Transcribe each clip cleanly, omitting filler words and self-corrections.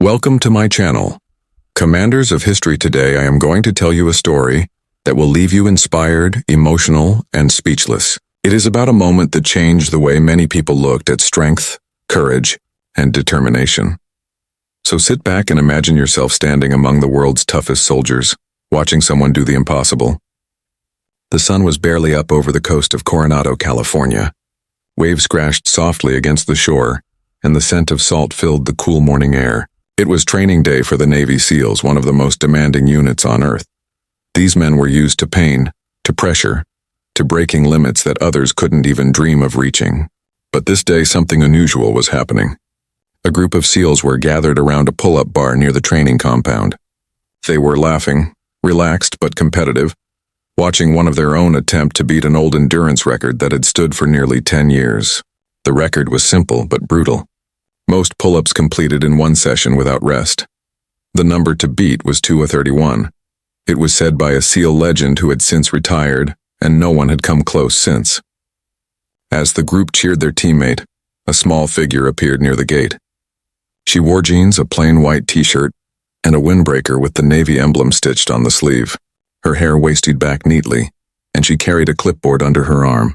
Welcome to my channel. Commanders of History, today I am going to tell you a story that will leave you inspired, emotional, and speechless. It is about a moment that changed the way many people looked at strength, courage, and determination. So sit back and imagine yourself standing among the world's toughest soldiers, watching someone do the impossible. The sun was barely up over the coast of Coronado, California. Waves crashed softly against the shore, and the scent of salt filled the cool morning air. It was training day for the Navy SEALs, one of the most demanding units on Earth. These men were used to pain, to pressure, to breaking limits that others couldn't even dream of reaching. But this day something unusual was happening. A group of SEALs were gathered around a pull-up bar near the training compound. They were laughing, relaxed but competitive, watching one of their own attempt to beat an old endurance record that had stood for nearly 10 years. The record was simple but brutal. Most pull-ups completed in one session without rest. The number to beat was 231. It was said by a SEAL legend who had since retired, and no one had come close since. As the group cheered their teammate, a small figure appeared near the gate. She wore jeans, a plain white t-shirt, and a windbreaker with the Navy emblem stitched on the sleeve. Her hair waisted back neatly, and she carried a clipboard under her arm.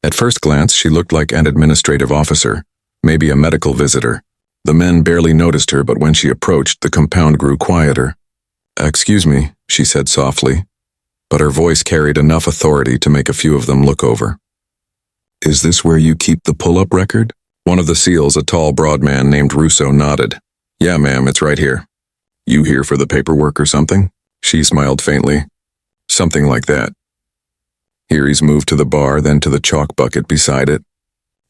At first glance, she looked like an administrative officer, maybe a medical visitor. The men barely noticed her, but when she approached, the compound grew quieter. "Excuse me," she said softly, but her voice carried enough authority to make a few of them look over. "Is this where you keep the pull-up record?" One of the SEALs, a tall, broad man named Russo, nodded. "Yeah, ma'am, it's right here." "You here for the paperwork or something?" She smiled faintly. "Something like that." He's moved to the bar, then to the chalk bucket beside it.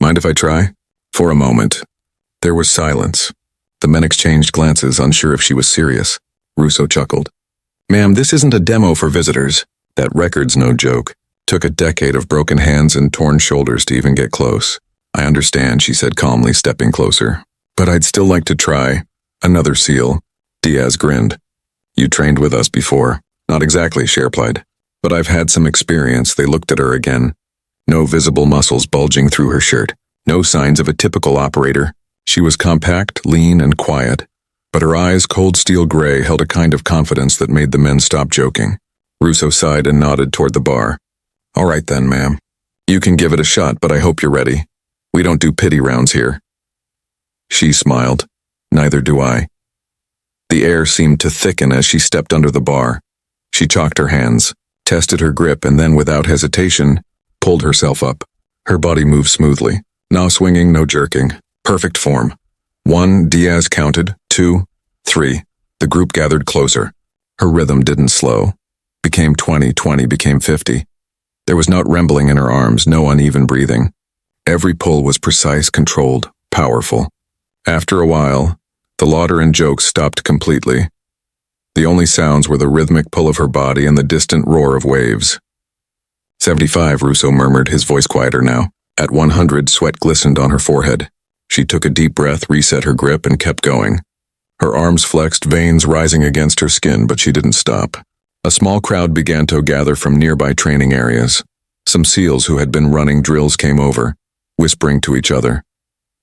"Mind if I try?" For a moment, there was silence. The men exchanged glances, unsure if she was serious. Russo chuckled. "Ma'am, this isn't a demo for visitors. That record's no joke. Took a decade of broken hands and torn shoulders to even get close." "I understand," she said calmly, stepping closer. "But I'd still like to try." Another SEAL. Diaz grinned. "You trained with us before." "Not exactly," she replied. "But I've had some experience." They looked at her again. No visible muscles bulging through her shirt. No signs of a typical operator. She was compact, lean, and quiet. But her eyes, cold steel gray, held a kind of confidence that made the men stop joking. Russo sighed and nodded toward the bar. "All right then, ma'am. You can give it a shot, but I hope you're ready. We don't do pity rounds here." She smiled. "Neither do I." The air seemed to thicken as she stepped under the bar. She chalked her hands, tested her grip, and then, without hesitation, pulled herself up. Her body moved smoothly. No swinging, no jerking. Perfect form. 1, Diaz counted. 2, 3. The group gathered closer. Her rhythm didn't slow. Became 20, 20 became 50. There was not trembling in her arms, no uneven breathing. Every pull was precise, controlled, powerful. After a while, the laughter and jokes stopped completely. The only sounds were the rhythmic pull of her body and the distant roar of waves. 75, Russo murmured, his voice quieter now. At 100, sweat glistened on her forehead. She took a deep breath, reset her grip, and kept going. Her arms flexed, veins rising against her skin, but she didn't stop. A small crowd began to gather from nearby training areas. Some SEALs who had been running drills came over, whispering to each other.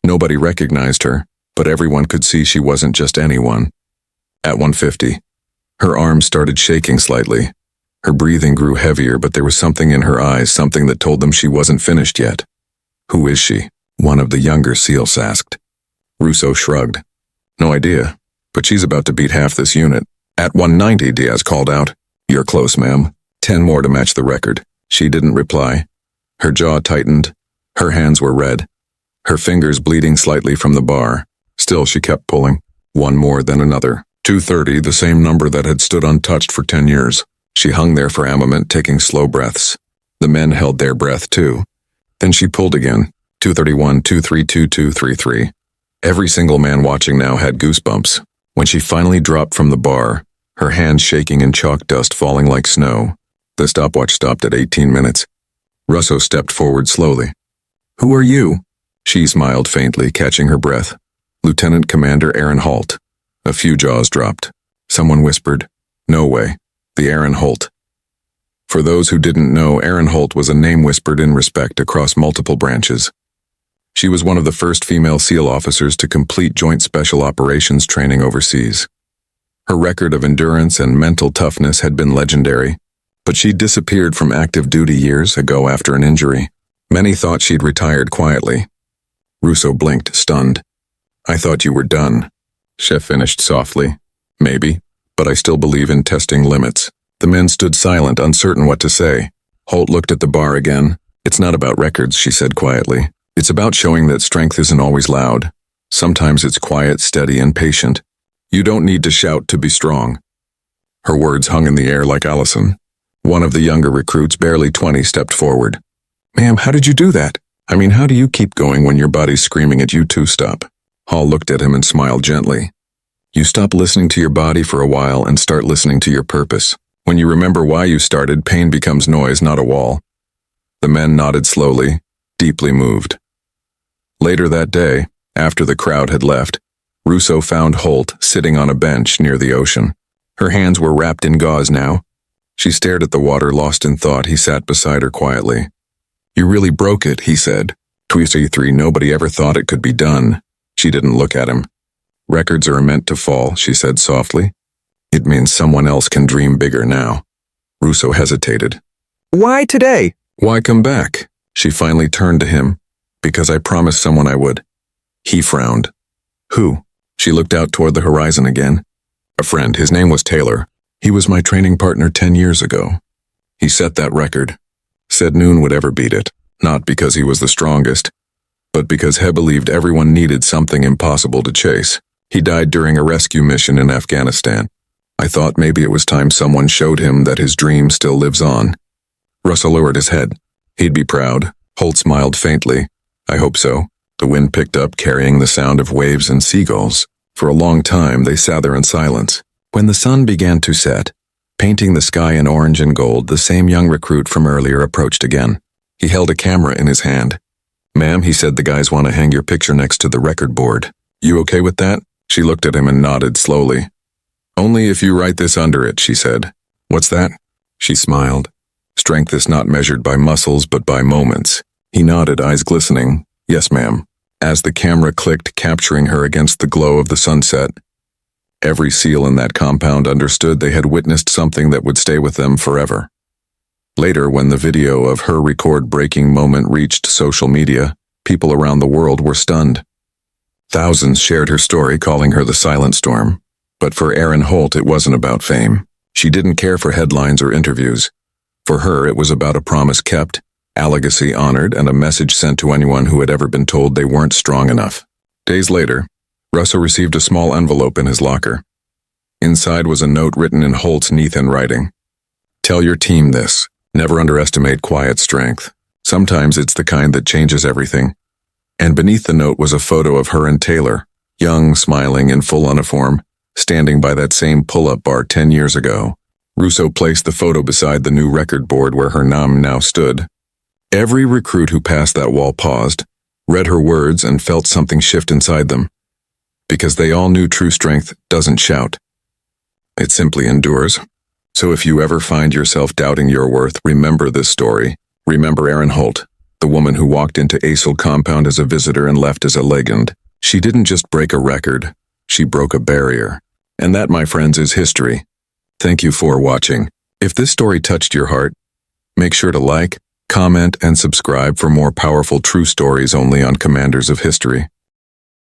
Nobody recognized her, but everyone could see she wasn't just anyone. At 150, her arms started shaking slightly. Her breathing grew heavier, but there was something in her eyes, something that told them she wasn't finished yet. "Who is she?" one of the younger SEALs asked. Russo shrugged. "No idea, but she's about to beat half this unit." At 190, Diaz called out. "You're close, ma'am. 10 more to match the record." She didn't reply. Her jaw tightened. Her hands were red. Her fingers bleeding slightly from the bar. Still, she kept pulling. One more, then another. 230, the same number that had stood untouched for 10 years. She hung there for a moment, taking slow breaths. The men held their breath, too. Then she pulled again. 231, 232, 233. Every single man watching now had goosebumps. When she finally dropped from the bar, her hands shaking and chalk dust falling like snow, the stopwatch stopped at 18 minutes. Russo stepped forward slowly. "Who are you?" She smiled faintly, catching her breath. "Lieutenant Commander Aaron Holt." A few jaws dropped. Someone whispered, "No way, the Aaron Holt." For those who didn't know, Aaron Holt was a name whispered in respect across multiple branches. She was one of the first female SEAL officers to complete Joint Special Operations training overseas. Her record of endurance and mental toughness had been legendary, but she disappeared from active duty years ago after an injury. Many thought she'd retired quietly. Russo blinked, stunned. "I thought you were done," Chef finished softly. "Maybe, but I still believe in testing limits." The men stood silent, uncertain what to say. Holt looked at the bar again. "It's not about records," she said quietly. "It's about showing that strength isn't always loud. Sometimes it's quiet, steady, and patient. You don't need to shout to be strong." Her words hung in the air like Allison. One of the younger recruits, barely 20, stepped forward. "Ma'am, how did you do that? I mean, how do you keep going when your body's screaming at you to stop?" Hall looked at him and smiled gently. "You stop listening to your body for a while and start listening to your purpose. When you remember why you started, pain becomes noise, not a wall." The men nodded slowly, deeply moved. Later that day, after the crowd had left, Russo found Holt sitting on a bench near the ocean. Her hands were wrapped in gauze now. She stared at the water, lost in thought. He sat beside her quietly. "You really broke it," he said. "23, nobody ever thought it could be done." She didn't look at him. "Records are meant to fall," she said softly. "It means someone else can dream bigger now." Russo hesitated. "Why today?" "Why come back?" She finally turned to him. "Because I promised someone I would." He frowned. "Who?" She looked out toward the horizon again. "A friend. His name was Taylor. He was my training partner 10 years ago. He set that record. Said Noon would ever beat it, not because he was the strongest, but because he believed everyone needed something impossible to chase. He died during a rescue mission in Afghanistan. I thought maybe it was time someone showed him that his dream still lives on." Russell lowered his head. "He'd be proud." Holt smiled faintly. "I hope so." The wind picked up, carrying the sound of waves and seagulls. For a long time, they sat there in silence. When the sun began to set, painting the sky in orange and gold, the same young recruit from earlier approached again. He held a camera in his hand. "Ma'am," he said, "the guys want to hang your picture next to the record board. You okay with that?" She looked at him and nodded slowly. "Only if you write this under it," she said. "What's that?" She smiled. "Strength is not measured by muscles but by moments." He nodded, eyes glistening. "Yes, ma'am." As the camera clicked, capturing her against the glow of the sunset, every SEAL in that compound understood they had witnessed something that would stay with them forever. Later, when the video of her record-breaking moment reached social media, people around the world were stunned. Thousands shared her story, calling her the Silent Storm. But for Erin Holt, it wasn't about fame. She didn't care for headlines or interviews. For her, it was about a promise kept, a legacy honored, and a message sent to anyone who had ever been told they weren't strong enough. Days later, Russell received a small envelope in his locker. Inside was a note written in Holt's neat handwriting. "Tell your team this. Never underestimate quiet strength. Sometimes it's the kind that changes everything." And beneath the note was a photo of her and Taylor, young, smiling, in full uniform, standing by that same pull-up bar 10 years ago. Russo placed the photo beside the new record board where her name now stood. Every recruit who passed that wall paused, read her words, and felt something shift inside them. Because they all knew true strength doesn't shout. It simply endures. So if you ever find yourself doubting your worth, remember this story. Remember Erin Holt, the woman who walked into ASIL compound as a visitor and left as a legend. She didn't just break a record, she broke a barrier. And that, my friends, is history. Thank you for watching. If this story touched your heart, make sure to like, comment, and subscribe for more powerful true stories only on Commanders of History.